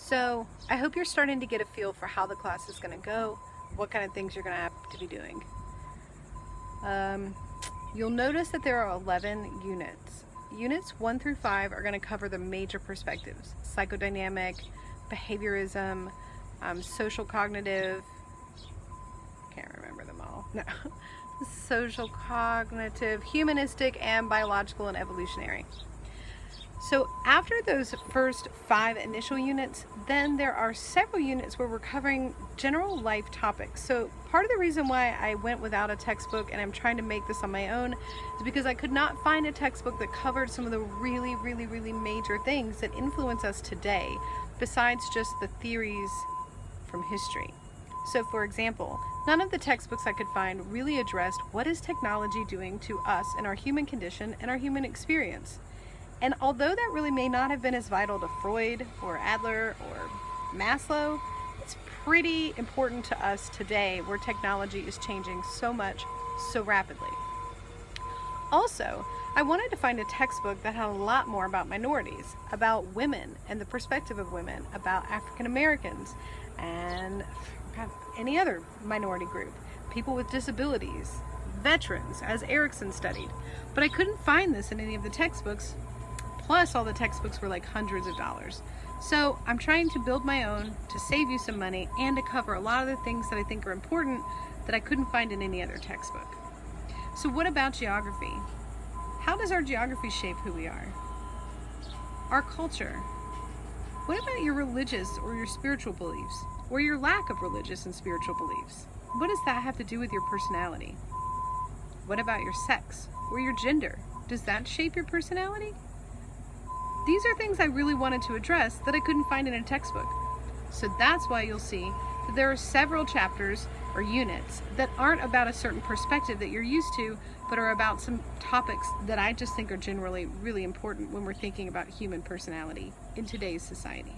So I hope you're starting to get a feel for how the class is going to go, what kind of things you're going to have to be doing. You'll notice that there are 11 units. Units 1 through 5 are going to cover the major perspectives: psychodynamic, behaviorism, social cognitive, can't remember them all. No. Social cognitive, humanistic, and biological and evolutionary. So after those first 5 initial units, then there are several units where we're covering general life topics. So part of the reason why I went without a textbook and I'm trying to make this on my own is because I could not find a textbook that covered some of the really major things that influence us today, besides just the theories from history. So for example, none of the textbooks I could find really addressed what is technology doing to us and our human condition and our human experience. And although that really may not have been as vital to Freud or Adler or Maslow, it's pretty important to us today, where technology is changing so much, so rapidly. Also, I wanted to find a textbook that had a lot more about minorities, about women and the perspective of women, about African Americans and any other minority group, people with disabilities, veterans, as Erickson studied. But I couldn't find this in any of the textbooks. Plus, all the textbooks were like hundreds of dollars. So I'm trying to build my own to save you some money and to cover a lot of the things that I think are important that I couldn't find in any other textbook. So what about geography? How does our geography shape who we are? Our culture? What about your religious or your spiritual beliefs? Or your lack of religious and spiritual beliefs? What does that have to do with your personality? What about your sex or your gender? Does that shape your personality? These are things I really wanted to address that I couldn't find in a textbook. So that's why you'll see that there are several chapters or units that aren't about a certain perspective that you're used to, but are about some topics that I just think are generally really important when we're thinking about human personality in today's society.